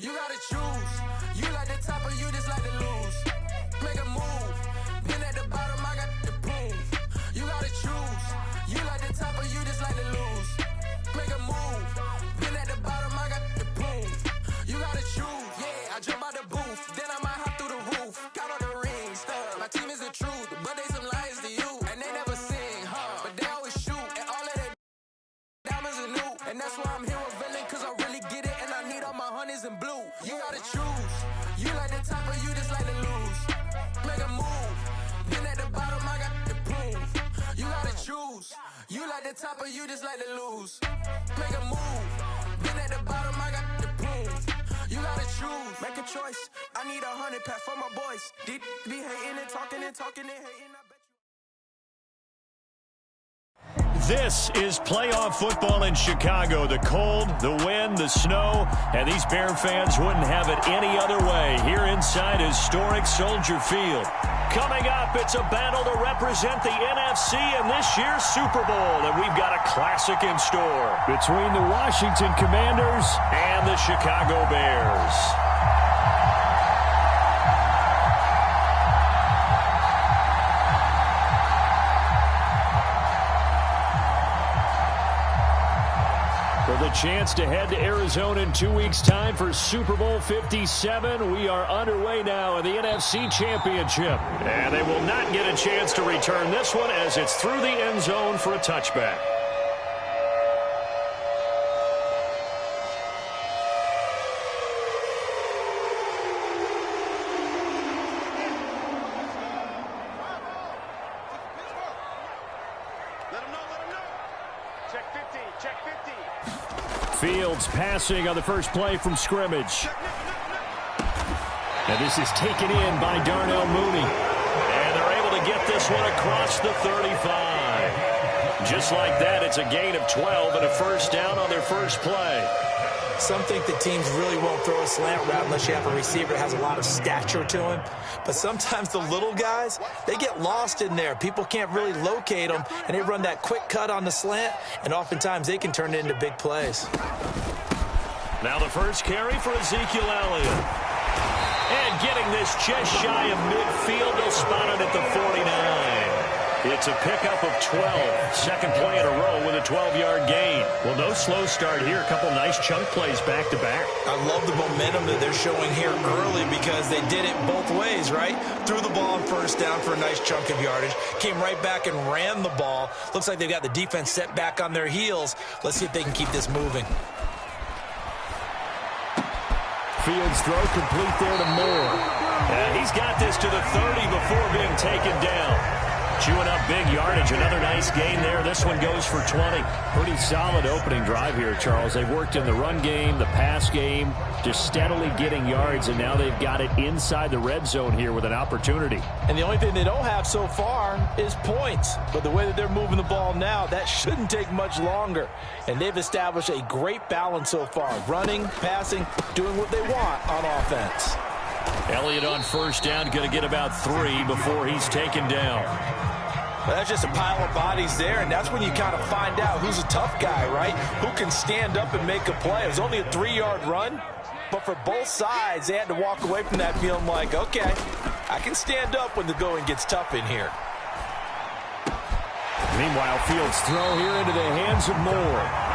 You gotta choose. You like the top or you just like to lose. Make a move. Been at the bottom, I got the proof. You gotta choose. You like the top or you just like to lose. Make a move. Been at the bottom, I got the proof. You gotta choose. Yeah, I jump out the booth. Then I might hop through the roof. Count all the rings. My team is the truth, but they some liars to you. And they never sing, but they always shoot. And all of that diamonds are new. And that's why I'm here with villain, cause I really get it. And I need all my honeys in blue. You gotta choose. You like the top or you just like to lose. Make a move. Been at the bottom, I got the proof. You gotta choose. You like the top or you just like to lose. Make a move. Been at the bottom, I got the proof. You gotta choose. Make a choice. I need 100 pack for my boys. Be hating and talking and talking and hating. I bet you. This is playoff football in Chicago. The cold, the wind, the snow, and these Bear fans wouldn't have it any other way here inside historic Soldier Field. Coming up, it's a battle to represent the NFC in this year's Super Bowl, and we've got a classic in store between the Washington Commanders and the Chicago Bears. For the chance to head to Arizona in 2 weeks' time for Super Bowl 57. We are underway now in the NFC Championship. And they will not get a chance to return this one as it's through the end zone for a touchback. Fields passing on the first play from scrimmage. And this is taken in by Darnell Mooney. And they're able to get this one across the 35. Just like that, it's a gain of 12 and a first down on their first play. Some think that teams really won't throw a slant route unless you have a receiver that has a lot of stature to him. But sometimes the little guys, they get lost in there. People can't really locate them, and they run that quick cut on the slant, and oftentimes they can turn it into big plays. Now the first carry for Ezekiel Elliott. And getting this just shy of midfield, they'll spot it at the 49. It's a pickup of 12. Second play in a row with a 12-yard gain. Well, no slow start here. A couple nice chunk plays back-to-back. I love the momentum that they're showing here early because they did it both ways, right? Threw the ball on first down for a nice chunk of yardage. Came right back and ran the ball. Looks like they've got the defense set back on their heels. Let's see if they can keep this moving. Fields throw complete there to Moore. And he's got this to the 30 before being taken down. Chewing up big yardage. Another nice gain there. This one goes for 20. Pretty solid opening drive here, Charles. They've worked in the run game, the pass game, just steadily getting yards, and now they've got it inside the red zone here with an opportunity. And the only thing they don't have so far is points. But the way that they're moving the ball now, that shouldn't take much longer. And they've established a great balance so far. Running, passing, doing what they want on offense. Elliott on first down, going to get about 3 before he's taken down. Well, that's just a pile of bodies there, and that's when you kind of find out who's a tough guy, right? Who can stand up and make a play. It was only a 3-yard run, but for both sides, they had to walk away from that feeling like, okay, I can stand up when the going gets tough in here. Meanwhile, Fields throw here into the hands of Moore.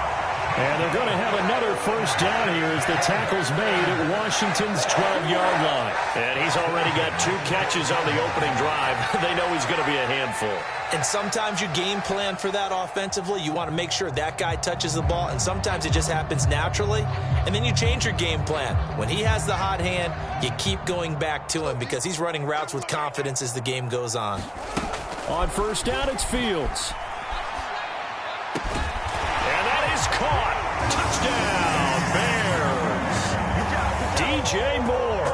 And they're going to have another first down here as the tackle's made at Washington's 12-yard line. And he's already got 2 catches on the opening drive. They know he's going to be a handful. And sometimes you game plan for that offensively. You want to make sure that guy touches the ball, and sometimes it just happens naturally. And then you change your game plan. When he has the hot hand, you keep going back to him because he's running routes with confidence as the game goes on. On first down, it's Fields. Caught. Touchdown, Bears. DJ Moore.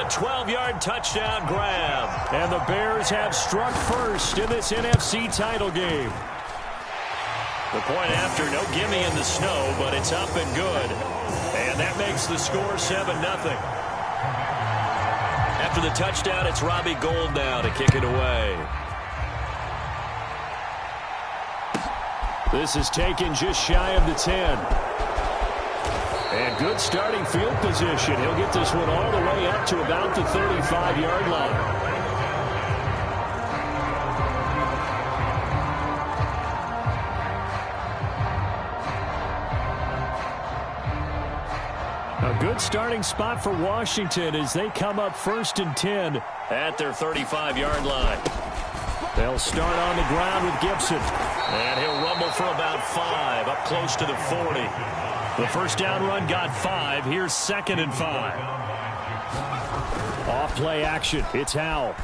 A 12-yard touchdown grab. And the Bears have struck first in this NFC title game. The point after, no gimme in the snow, but it's up and good. And that makes the score 7-0. After the touchdown, it's Robbie Gould now to kick it away. This is taken just shy of the 10. And good starting field position. He'll get this one all the way up to about the 35-yard line. A good starting spot for Washington as they come up 1st and 10 at their 35-yard line. They'll start on the ground with Gibson. And he'll rumble for about 5, up close to the 40. The first down run got 5. Here's 2nd and 5. Off play action. It's Howell.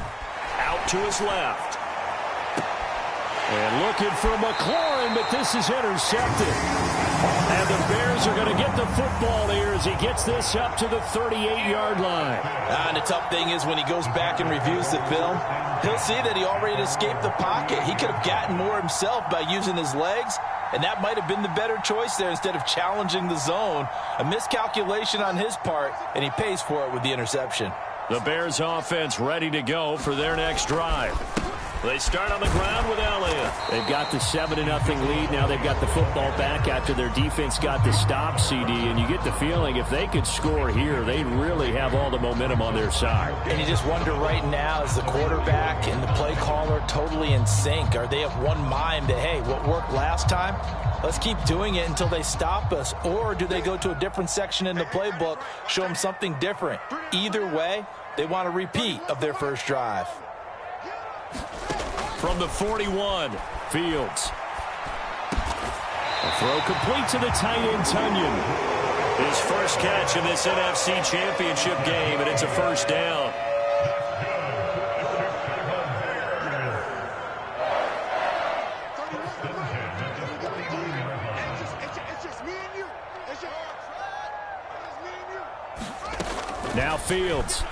Out to his left. And looking for McLaurin, but this is intercepted. And the Bears are going to get the football here as he gets this up to the 38-yard line. And the tough thing is when he goes back and reviews the film, he'll see that he already escaped the pocket. He could have gotten more himself by using his legs, and that might have been the better choice there instead of challenging the zone. A miscalculation on his part, and he pays for it with the interception. The Bears offense ready to go for their next drive. They start on the ground with Elliott. They've got the 7-0 lead. Now they've got the football back after their defense got the stop, CD. And you get the feeling if they could score here, they'd really have all the momentum on their side. And you just wonder right now, is the quarterback and the play caller totally in sync? Are they of one mind that, hey, what worked last time, let's keep doing it until they stop us? Or do they go to a different section in the playbook, show them something different? Either way, they want a repeat of their first drive. From the 41, Fields. A throw complete to the tight end, Tunyon. His first catch in this NFC Championship game, and it's a first down. Now Fields.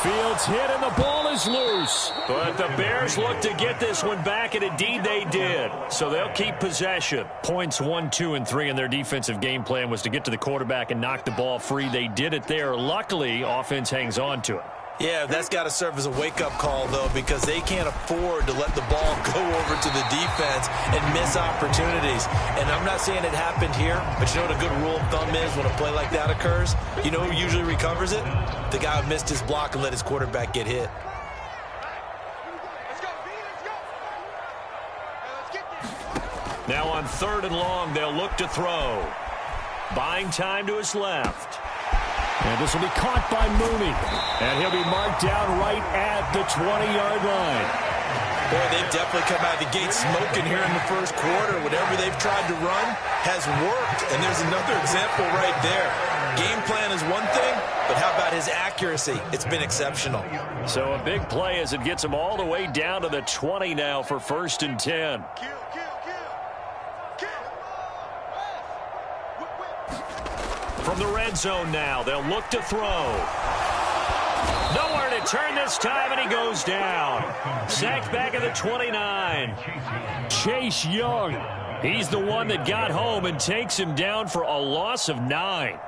Fields hit and the ball is loose. But the Bears look to get this one back, and indeed they did. So they'll keep possession. Points 1, 2, and 3 in their defensive game plan was to get to the quarterback and knock the ball free. They did it there. Luckily, offense hangs on to it. Yeah, that's got to serve as a wake-up call, though, because they can't afford to let the ball go over to the defense and miss opportunities. And I'm not saying it happened here, but you know what a good rule of thumb is when a play like that occurs? You know who usually recovers it? The guy who missed his block and let his quarterback get hit. Now on 3rd and long, they'll look to throw. Buying time to his left. And this will be caught by Mooney. And he'll be marked down right at the 20-yard line. Boy, they've definitely come out of the gate smoking here in the first quarter. Whatever they've tried to run has worked. And there's another example right there. Game plan is one thing, but how about his accuracy? It's been exceptional. So a big play as it gets him all the way down to the 20 now for 1st and 10. From the red zone now, they'll look to throw. Nowhere to turn this time, and he goes down. Sacked back at the 29. Chase Young, he's the one that got home and takes him down for a loss of 9.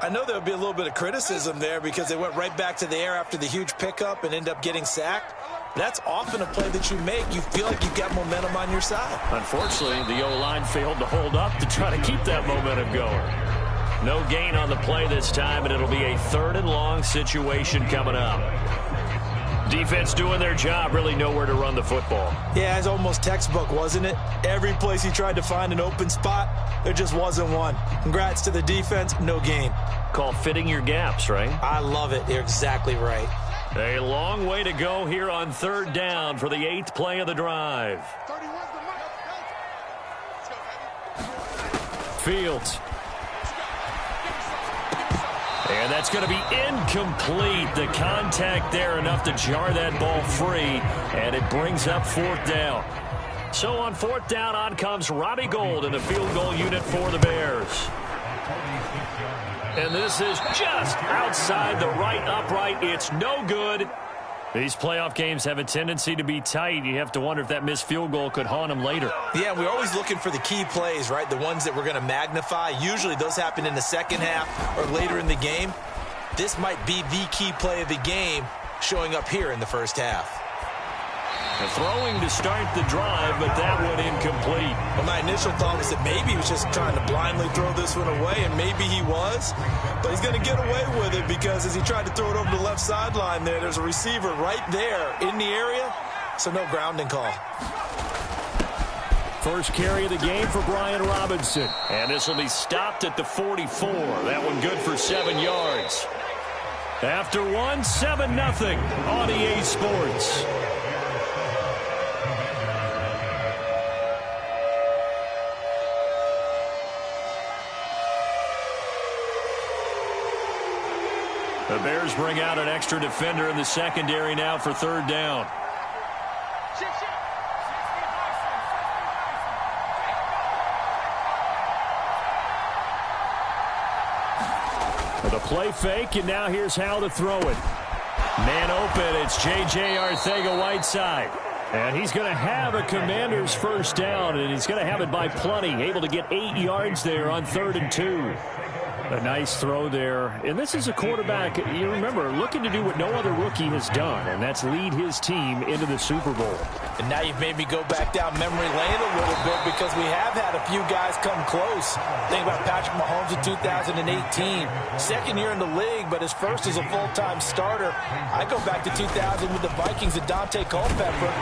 I know there'll be a little bit of criticism there because they went right back to the air after the huge pickup and end up getting sacked. That's often a play that you make. You feel like you've got momentum on your side. Unfortunately, the O-line failed to hold up to try to keep that momentum going. No gain on the play this time, and it'll be a 3rd and long situation coming up. Defense doing their job, really nowhere to run the football. Yeah, it's almost textbook, wasn't it? Every place he tried to find an open spot, there just wasn't one. Congrats to the defense, no gain. Call fitting your gaps, right? I love it. You're exactly right. A long way to go here on 3rd down for the 8th play of the drive. Fields. And that's going to be incomplete. The contact there enough to jar that ball free, and it brings up 4th down. So on 4th down, on comes Robbie Gould in the field goal unit for the Bears. And this is just outside the right upright. It's no good. These playoff games have a tendency to be tight. You have to wonder if that missed field goal could haunt them later. Yeah, we're always looking for the key plays, right? The ones that we're going to magnify. Usually those happen in the second half or later in the game. This might be the key play of the game showing up here in the first half. Throwing to start the drive, but that one incomplete. Well, my initial thought was that maybe he was just trying to blindly throw this one away, and maybe he was. But he's going to get away with it because as he tried to throw it over the left sideline there's a receiver right there in the area, so no grounding call. First carry of the game for Brian Robinson. And this will be stopped at the 44. That one good for 7 yards. After one, 7-0 on EA Sports. The Bears bring out an extra defender in the secondary now for third down. The play fake, and now here's how to throw it. Man open, it's J.J. Arcega-Whiteside. And he's going to have a Commander's first down, and he's going to have it by plenty. Able to get 8 yards there on 3rd and 2. A nice throw there. And this is a quarterback, you remember, looking to do what no other rookie has done, and that's lead his team into the Super Bowl. And now you've made me go back down memory lane a little bit because we have had a few guys come close. Think about Patrick Mahomes in 2018. Second year in the league, but his first as a full-time starter. I go back to 2000 with the Vikings and Dante Culpepper.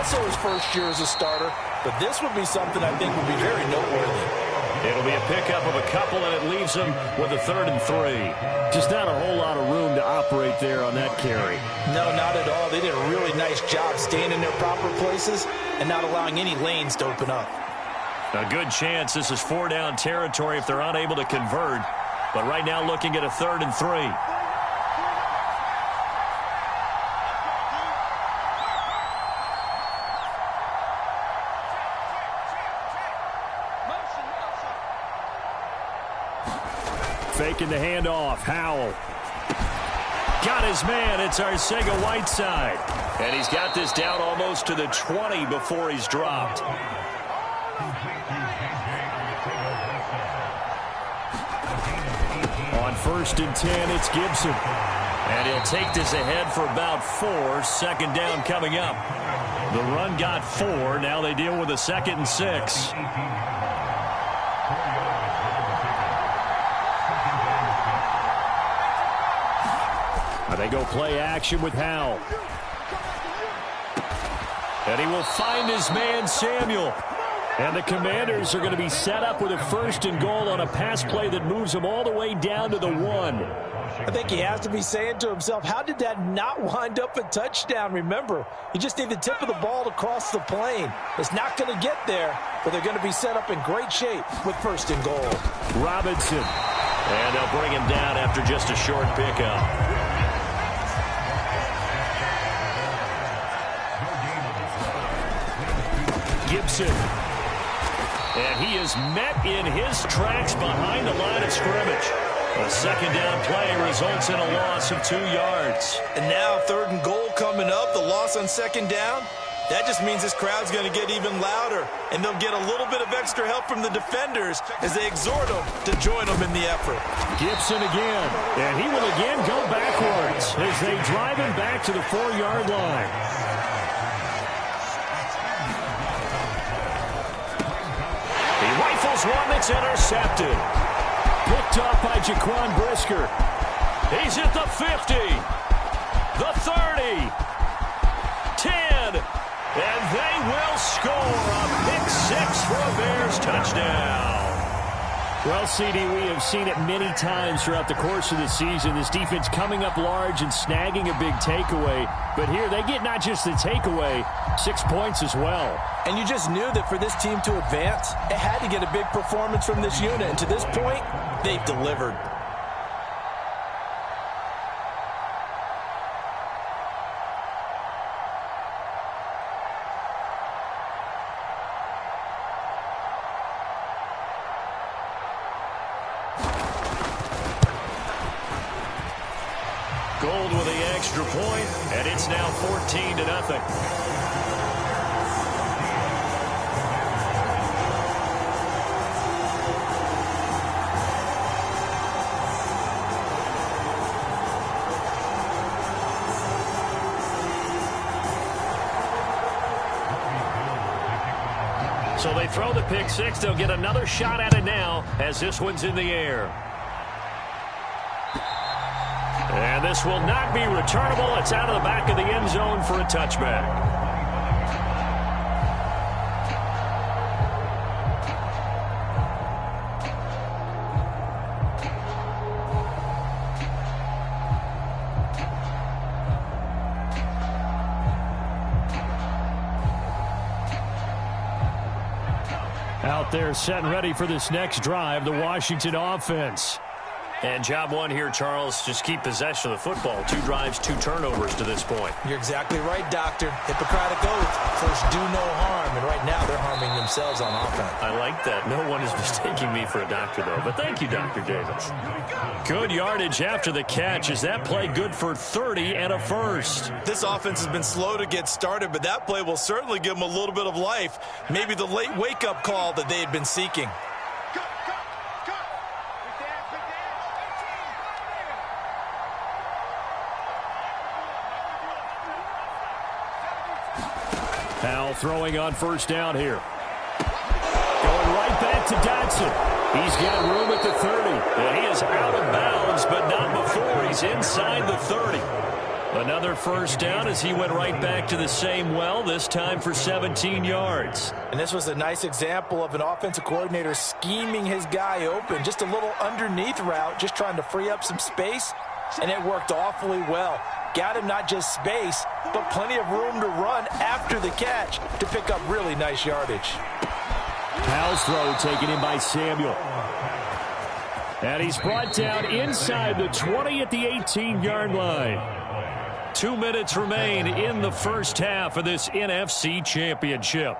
Also his first year as a starter. But this would be something I think would be very noteworthy. It'll be a pickup of a couple, and it leaves them with a 3rd and 3. Just not a whole lot of room to operate there on that carry. No, not at all. They did a really nice job staying in their proper places and not allowing any lanes to open up. A good chance this is 4-down territory if they're unable to convert. But right now looking at a 3rd and 3. Faking the handoff. Howell. Got his man. It's Arcega-Whiteside. And he's got this down almost to the 20 before he's dropped. On 1st and 10, it's Gibson. And he'll take this ahead for about 4. 2nd down coming up. The run got 4. Now they deal with a 2nd and 6. They go play action with Howell. And he will find his man, Samuel. And the Commanders are going to be set up with a 1st and goal on a pass play that moves them all the way down to the 1. I think he has to be saying to himself, how did that not wind up a touchdown? Remember, you just need the tip of the ball to cross the plane. It's not going to get there, but they're going to be set up in great shape with 1st and goal. Robinson. And they'll bring him down after just a short pickup. Gibson. And he is met in his tracks behind the line of scrimmage. A 2nd down play results in a loss of 2 yards. And now 3rd and goal coming up. The loss on 2nd down. That just means this crowd's going to get even louder. And they'll get a little bit of extra help from the defenders as they exhort them to join them in the effort. Gibson again. And he will again go backwards as they drive him back to the 4-yard line. One that's intercepted. Picked off by Jaquan Brisker. He's at the 50. The 30. 10. And they will score a pick 6 for a Bears touchdown. Well, CD, we have seen it many times throughout the course of the season. This defense coming up large and snagging a big takeaway. But here they get not just the takeaway, 6 points as well. And you just knew that for this team to advance, it had to get a big performance from this unit. And to this point, they've delivered. Gold with the extra point, and it's now 14-0. So they throw the pick six. They'll get another shot at it now as this one's in the air. And this will not be returnable. It's out of the back of the end zone for a touchback. Out there set and ready for this next drive, the Washington offense. And job one here, Charles, just keep possession of the football. 2 drives, 2 turnovers to this point. You're exactly right, Doctor. Hippocratic oath. First, do no harm. And right now, they're harming themselves on offense. I like that. No one is mistaking me for a doctor, though. But thank you, Dr. Davis. Good yardage after the catch. Is that play good for 30 and a first? This offense has been slow to get started, but that play will certainly give them a little bit of life. Maybe the late wake-up call that they had been seeking. Powell throwing on first down here. Going right back to Dotson. He's got room at the 30. And he is out of bounds, but not before. He's inside the 30. Another first down as he went right back to the same well, this time for 17 yards. And this was a nice example of an offensive coordinator scheming his guy open. Just a little underneath route, just trying to free up some space, and it worked awfully well. Got him not just space, but plenty of room to run after the catch to pick up really nice yardage. Powell's throw taken in by Samuel. And he's brought down inside the 20 at the 18-yard line. 2 minutes remain in the first half of this NFC Championship.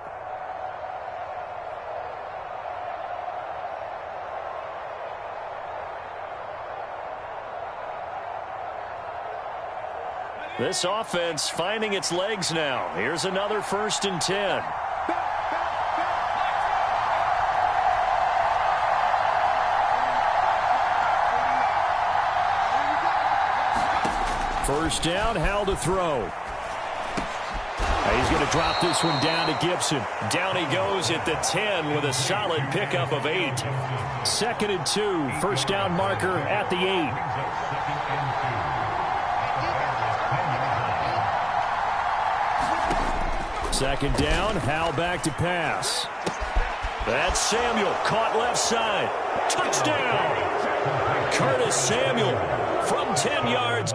This offense finding its legs now. Here's another 1st and 10. First down, Howell to throw. He's going to drop this one down to Gibson. Down he goes at the 10 with a solid pickup of 8. 2nd and 2, first down marker at the 8. Second down, Howell back to pass. That's Samuel, caught left side. Touchdown! Curtis Samuel from 10 yards.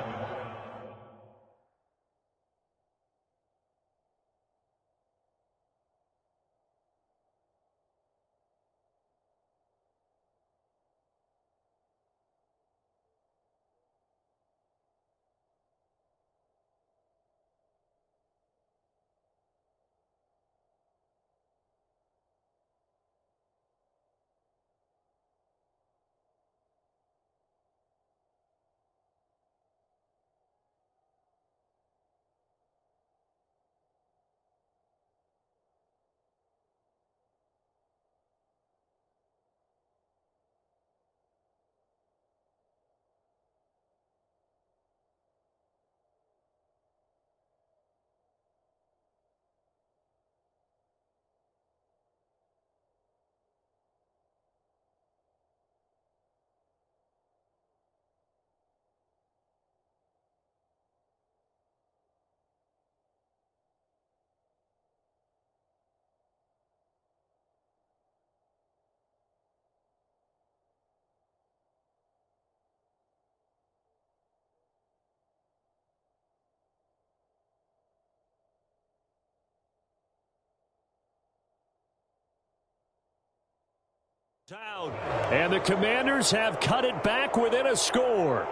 Out. And the Commanders have cut it back within a score.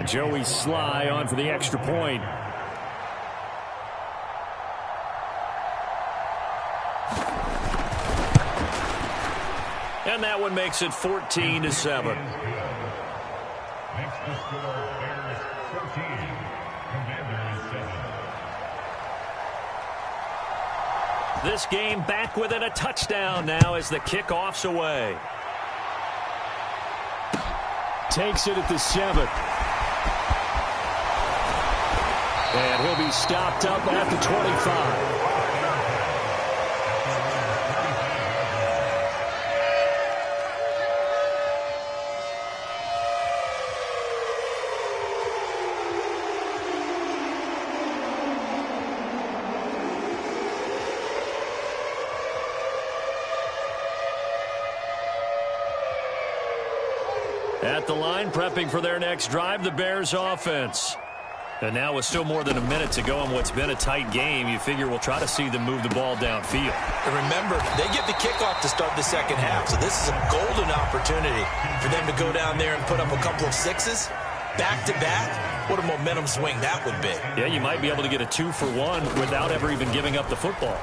Joey Sly on for the extra point. And that one makes it 14-7. Next to score, Bears 14, Commanders 7. This game back within a touchdown now as the kickoff's away. Takes it at the 7. And he'll be stopped up at the 25. At the line, prepping for their next drive, the Bears offense. And now with still more than a minute to go in what's been a tight game, you figure we'll try to see them move the ball downfield. And remember, they get the kickoff to start the second half, so this is a golden opportunity for them to go down there and put up a couple of sixes back-to-back. What a momentum swing that would be. Yeah, you might be able to get a 2-for-1 without ever even giving up the football.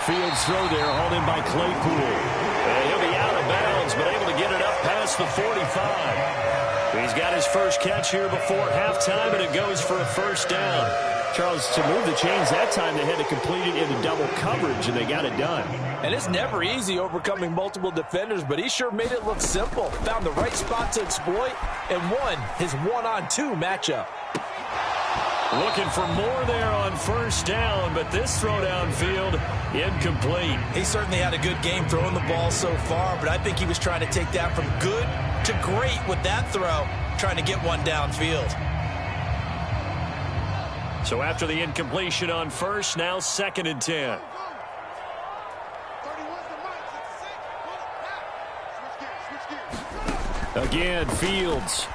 Fields throw there, hauled in by Claypool. And he'll be out of bounds, but able to get it up past the 45. He's got his first catch here before halftime, and it goes for a first down. Charles, to move the chains that time, they had to complete it into double coverage, and they got it done. And it's never easy overcoming multiple defenders, but he sure made it look simple. Found the right spot to exploit and won his one-on-two matchup. Looking for more there on first down, but this throw downfield incomplete. He certainly had a good game throwing the ball so far, but I think he was trying to take that from good to great with that throw, trying to get one downfield. So after the incompletion on first, now 2nd and 10. Again, Fields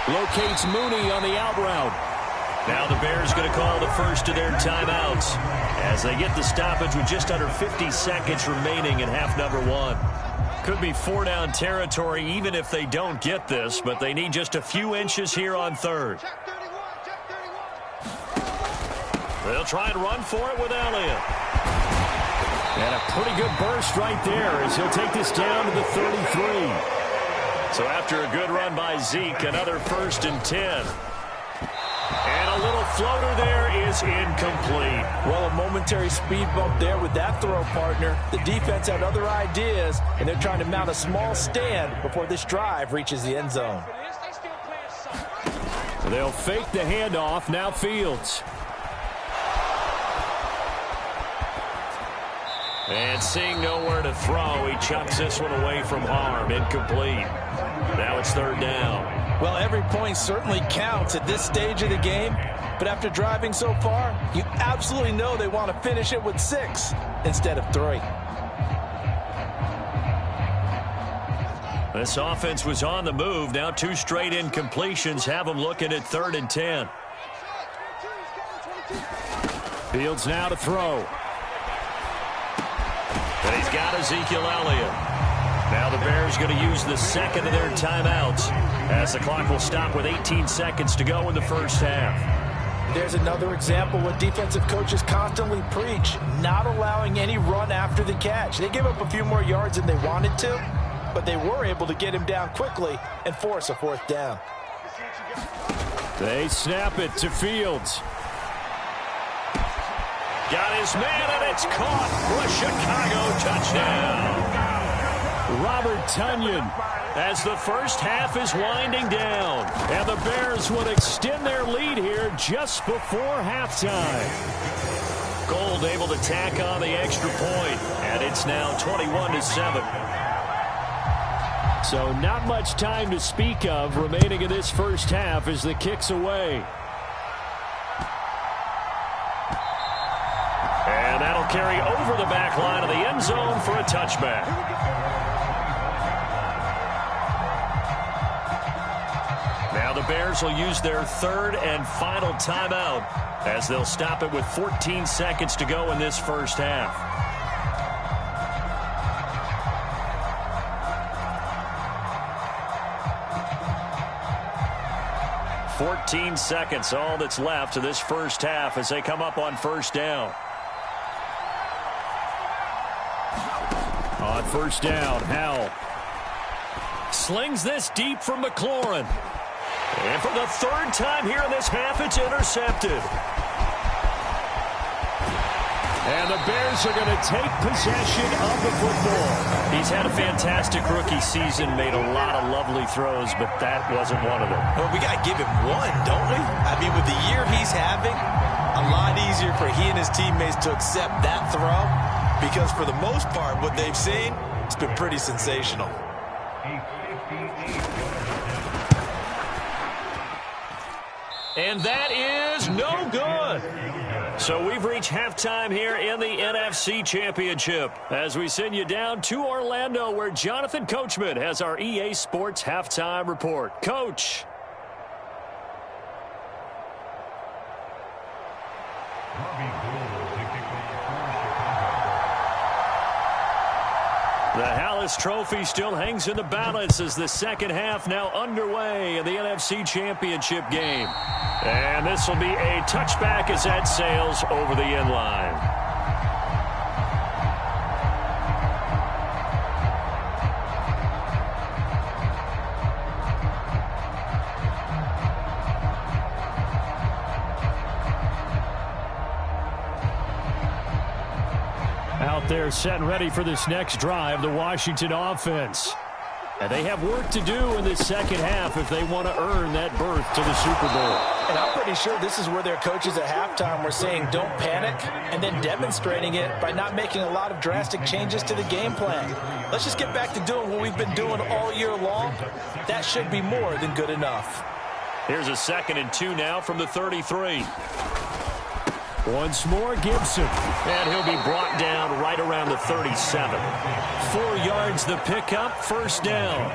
locates Mooney on the out route. Now the Bears going to call the first of their timeouts as they get the stoppage with just under 50 seconds remaining in half number 1. Could be 4-down territory even if they don't get this, but they need just a few inches here on 3rd. They'll try and run for it with Elliott. And a pretty good burst right there as he'll take this down to the 33. So after a good run by Zeke, another 1st and 10. And a little floater there is incomplete. Well, a momentary speed bump there with that throw, partner. The defense had other ideas, and they're trying to mount a small stand before this drive reaches the end zone. They'll fake the handoff. Now Fields. And seeing nowhere to throw, he chucks this one away from harm. Incomplete. Now it's 3rd down. Well, every point certainly counts at this stage of the game, but after driving so far, you absolutely know they want to finish it with 6 instead of 3. This offense was on the move. Now 2 straight incompletions have them looking at 3rd and 10. Fields now to throw. And he's got Ezekiel Elliott. Now the Bears going to use the 2nd of their timeouts as the clock will stop with 18 seconds to go in the first half. There's another example what defensive coaches constantly preach, not allowing any run after the catch. They gave up a few more yards than they wanted to, but they were able to get him down quickly and force a 4th down. They snap it to Fields. Got his man, and it's caught for a Chicago touchdown. Robert Tonyan, as the first half is winding down, and the Bears would extend their lead here just before halftime. Gold able to tack on the extra point, and it's now 21-7. So not much time to speak of remaining in this first half as the kick's away. And that'll carry over the back line of the end zone for a touchback. Now the Bears will use their 3rd and final timeout as they'll stop it with 14 seconds to go in this first half. "14 seconds, all that's left of this first half as they come up on first down. On first down, Howell slings this deep from McLaurin. And for the 3rd time here in this half, it's intercepted. And the Bears are going to take possession of the football. He's had a fantastic rookie season, made a lot of lovely throws, but that wasn't one of them. Well, we got to give him one, don't we? I mean, with the year he's having, a lot easier for he and his teammates to accept that throw, because for the most part, what they've seen, it's been pretty sensational. And that is no good. So we've reached halftime here in the NFC Championship as we send you down to Orlando, where Jonathan Coachman has our EA Sports Halftime Report. Coach. The Hallis Trophy still hangs in the balance as the second half now underway in the NFC Championship game. And this will be a touchback as that sails over the end line. Out there set and ready for this next drive, the Washington offense. And they have work to do in this second half if they want to earn that berth to the Super Bowl. And I'm pretty sure this is where their coaches at halftime were saying don't panic, and then demonstrating it by not making a lot of drastic changes to the game plan. Let's just get back to doing what we've been doing all year long. That should be more than good enough. Here's a 2nd and 2 now from the 33. Once more, Gibson. And he'll be brought down right around the 37. 4 yards the pickup, first down.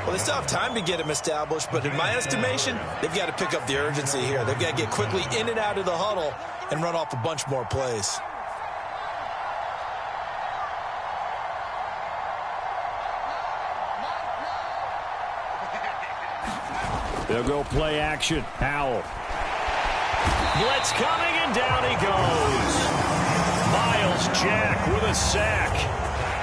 Well, they still have time to get him established, but in my estimation, they've got to pick up the urgency here. They've got to get quickly in and out of the huddle and run off a bunch more plays. They'll go play action. Howell. Blitz coming, and down he goes. Miles Jack with a sack.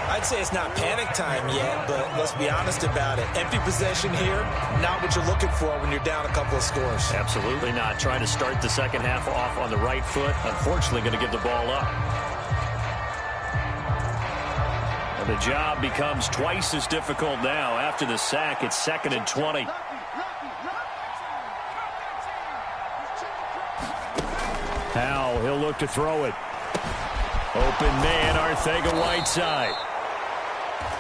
I'd say it's not panic time yet, but let's be honest about it. Empty possession here, not what you're looking for when you're down a couple of scores. Absolutely not. Trying to start the second half off on the right foot. Unfortunately, going to give the ball up. And the job becomes twice as difficult now. After the sack, it's 2nd and 20. Howell, he'll look to throw it. Open man, Arcega-Whiteside.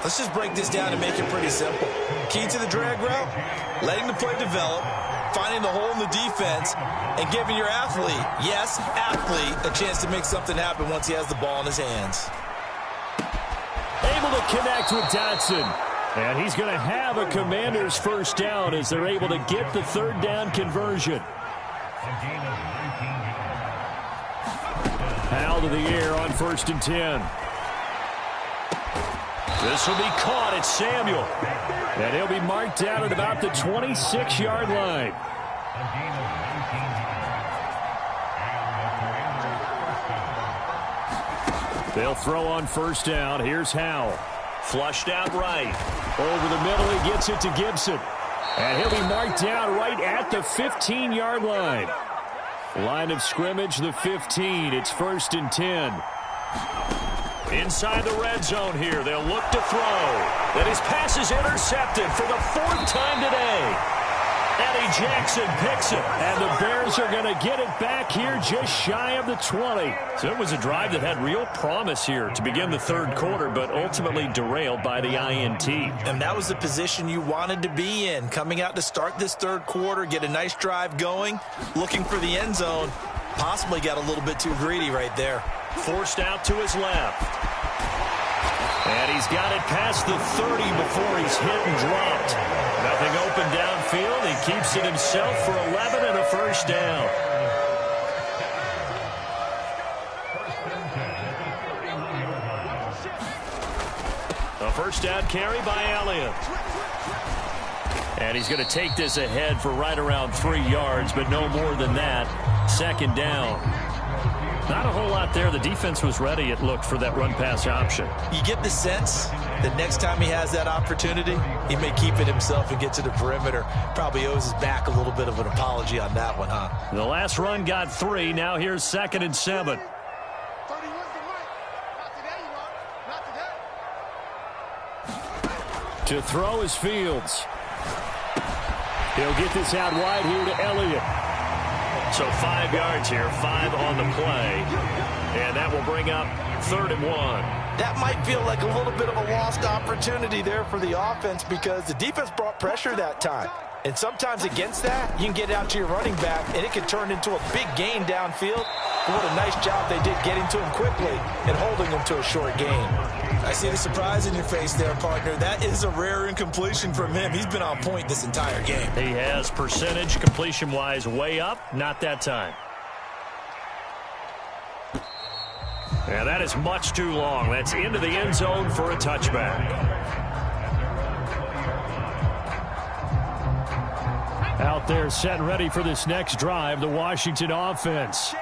Let's just break this down and make it pretty simple. Key to the drag route, letting the play develop, finding the hole in the defense, and giving your athlete, yes, athlete, a chance to make something happen once he has the ball in his hands. Able to connect with Dotson. And he's going to have a Commander's first down as they're able to get the third down conversion. Howell to the air on 1st and 10. This will be caught at Samuel. And he'll be marked down at about the 26-yard line. They'll throw on 1st down. Here's Howell. Flushed out right. Over the middle, he gets it to Gibson. And he'll be marked down right at the 15-yard line. Line of scrimmage, the 15. It's 1st and 10. Inside the red zone here. They'll look to throw. Then his pass is intercepted for the 4th time today. Eddie Jackson picks it. And the Bears are going to get it back here just shy of the 20. So it was a drive that had real promise here to begin the 3rd quarter, but ultimately derailed by the INT. And that was the position you wanted to be in. Coming out to start this 3rd quarter, get a nice drive going, looking for the end zone. Possibly got a little bit too greedy right there. Forced out to his left. And he's got it past the 30 before he's hit and dropped. Nothing open downfield. He keeps it himself for 11 and a first down. A first down carry by Elliott. And he's going to take this ahead for right around 3 yards, but no more than that. 2nd down. Not a whole lot there. The defense was ready, it looked, for that run-pass option. You get the sense that next time he has that opportunity, he may keep it himself and get to the perimeter. Probably owes his back a little bit of an apology on that one, huh? The last run got 3. Now here's 2nd and 7. To throw is Fields. He'll get this out wide here to Elliott. So 5 yards here, 5 on the play. And that will bring up 3rd and 1. That might feel like a little bit of a lost opportunity there for the offense because the defense brought pressure that time. And sometimes against that, you can get out to your running back, and it can turn into a big gain downfield. But what a nice job they did getting to him quickly and holding him to a short gain. I see the surprise in your face there, partner. That is a rare incompletion from him. He's been on point this entire game. He has percentage completion-wise way up. Not that time. Yeah, that is much too long. That's into the end zone for a touchback. Out there set and ready for this next drive, the Washington offense.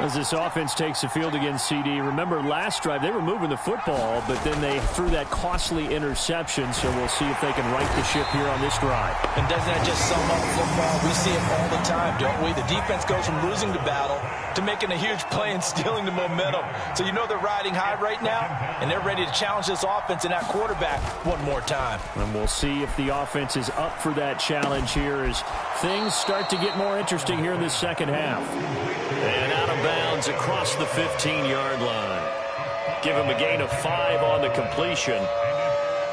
As this offense takes the field against CD. Remember, last drive, they were moving the football, but then they threw that costly interception, so we'll see if they can right the ship here on this drive. And doesn't that just sum up football? We see it all the time, don't we? The defense goes from losing the battle to making a huge play and stealing the momentum. So you know they're riding high right now, and they're ready to challenge this offense and that quarterback one more time. And we'll see if the offense is up for that challenge here as things start to get more interesting here in this second half. And out of bounds across the 15-yard line. Give him a gain of 5 on the completion.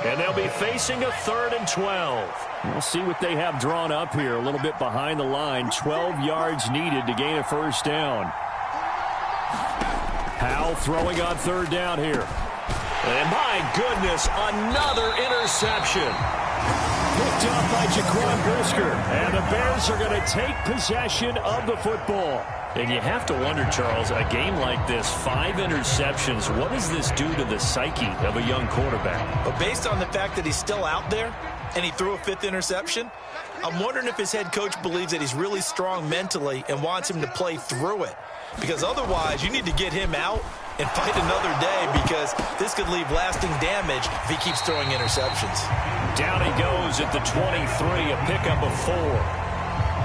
And they'll be facing a 3rd and 12. We'll see what they have drawn up here. A little bit behind the line. 12 yards needed to gain a first down. Howell throwing on 3rd down here. And my goodness, another interception. Picked off by Jaquan Brisker. And the Bears are going to take possession of the football. And you have to wonder, Charles, a game like this, 5 interceptions, what does this do to the psyche of a young quarterback? But based on the fact that he's still out there and he threw a 5th interception, I'm wondering if his head coach believes that he's really strong mentally and wants him to play through it. Because otherwise, you need to get him out and fight another day because this could leave lasting damage if he keeps throwing interceptions. Down he goes at the 23, a pickup of 4.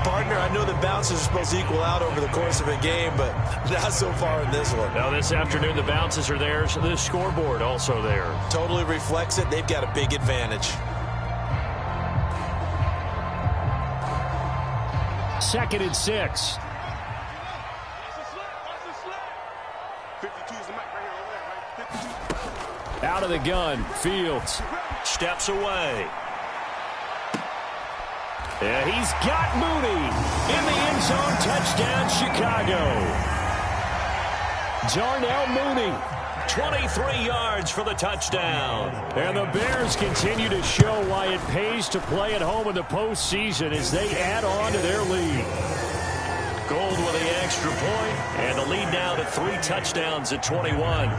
Partner, I know the bounces are supposed to equal out over the course of a game, but not so far in this one. Now this afternoon, the bounces are there, so the scoreboard also there. Totally reflects it. They've got a big advantage. 2nd and 6. Out of the gun, Fields steps away. Yeah, he's got Mooney in the end zone. Touchdown, Chicago. Darnell Mooney, 23 yards for the touchdown. And the Bears continue to show why it pays to play at home in the postseason as they add on to their lead. Gold with the extra point, and the lead now to 3 touchdowns at 21.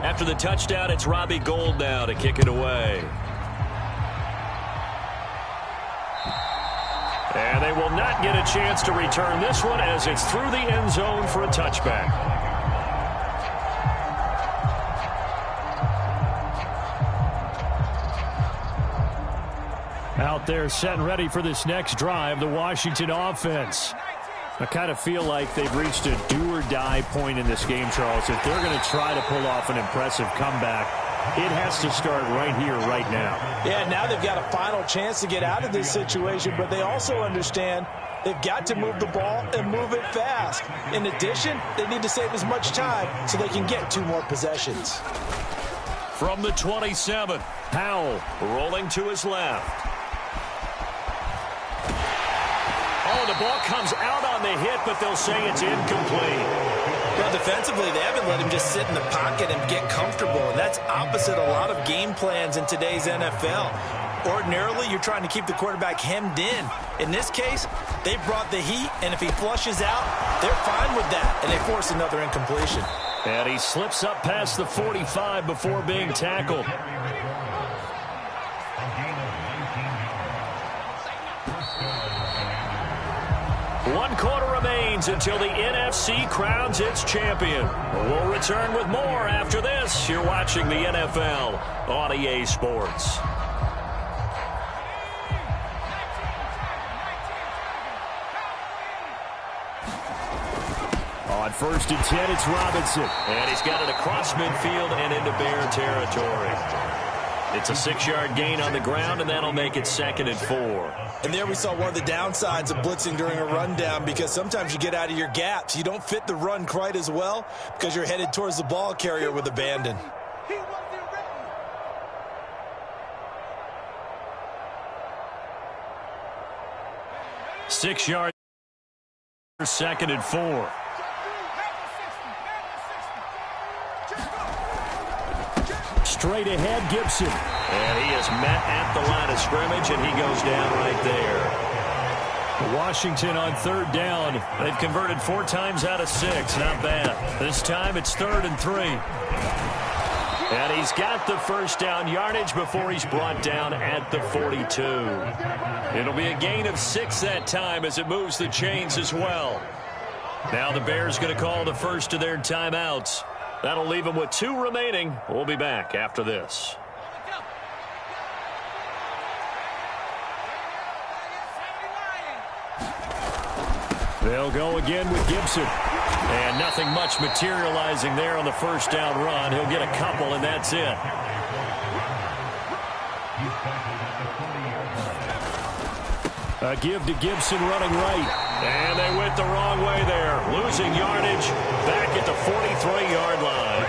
After the touchdown, it's Robbie Gould now to kick it away. And they will not get a chance to return this one as it's through the end zone for a touchback. Out there set and ready for this next drive, the Washington offense. I kind of feel like they've reached a do-or-die point in this game, Charles. If they're going to try to pull off an impressive comeback, it has to start right here, right now. Yeah, now they've got a final chance to get out of this situation, but they also understand they've got to move the ball and move it fast. In addition, they need to save as much time so they can get 2 more possessions. From the 27, Howell rolling to his left. Oh, the ball comes out on the hit, but they'll say it's incomplete. Well, defensively, they haven't let him just sit in the pocket and get comfortable, and that's opposite a lot of game plans in today's NFL. Ordinarily, you're trying to keep the quarterback hemmed in. In this case, they brought the heat, and if he flushes out, they're fine with that, and they force another incompletion. And he slips up past the 45 before being tackled. 1 quarter remains until the NFC crowns its champion. We'll return with more after this. You're watching the NFL on EA Sports. On first and 10, it's Robinson. And he's got it across midfield and into Bear territory. It's a 6-yard gain on the ground, and that'll make it 2nd and 4. And there we saw one of the downsides of blitzing during a rundown, because sometimes you get out of your gaps. You don't fit the run quite as well because you're headed towards the ball carrier with abandon. 6 yards, 2nd and 4. Straight ahead, Gibson. And he is met at the line of scrimmage, and he goes down right there. Washington on 3rd down. They've converted 4 times out of 6. Not bad. This time it's 3rd and 3. And he's got the first down yardage before he's brought down at the 42. It'll be a gain of 6 that time as it moves the chains as well. Now the Bears going to call the first of their timeouts. That'll leave them with 2 remaining. We'll be back after this. They'll go again with Gibson. And nothing much materializing there on the first down run. He'll get a couple, and that's it. A give to Gibson running right. And they went the wrong way there. Losing yardage back at the 43-yard line.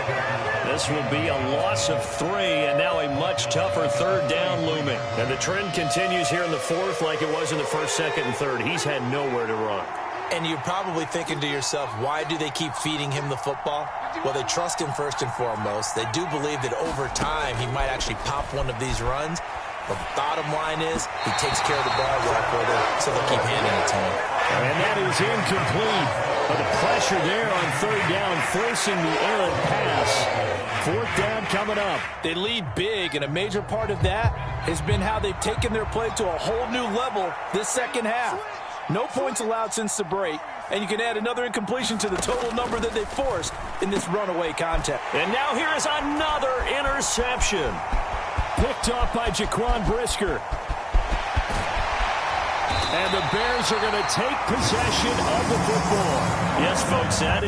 This will be a loss of 3, and now a much tougher 3rd down looming. And the trend continues here in the 4th like it was in the 1st, 2nd, and 3rd. He's had nowhere to run. And you're probably thinking to yourself, why do they keep feeding him the football? Well, they trust him first and foremost. They do believe that over time he might actually pop one of these runs. But the bottom line is he takes care of the ball well for them, so they'll keep handing it to him. And that is incomplete. But the pressure there on 3rd down, forcing the errant pass. 4th down coming up. They lead big, and a major part of that has been how they've taken their play to a whole new level this second half. No points allowed since the break, and you can add another incompletion to the total number that they forced in this runaway contest. And now here is another interception. Picked off by Jaquan Brisker. And the Bears are going to take possession of the football. Yes, folks, that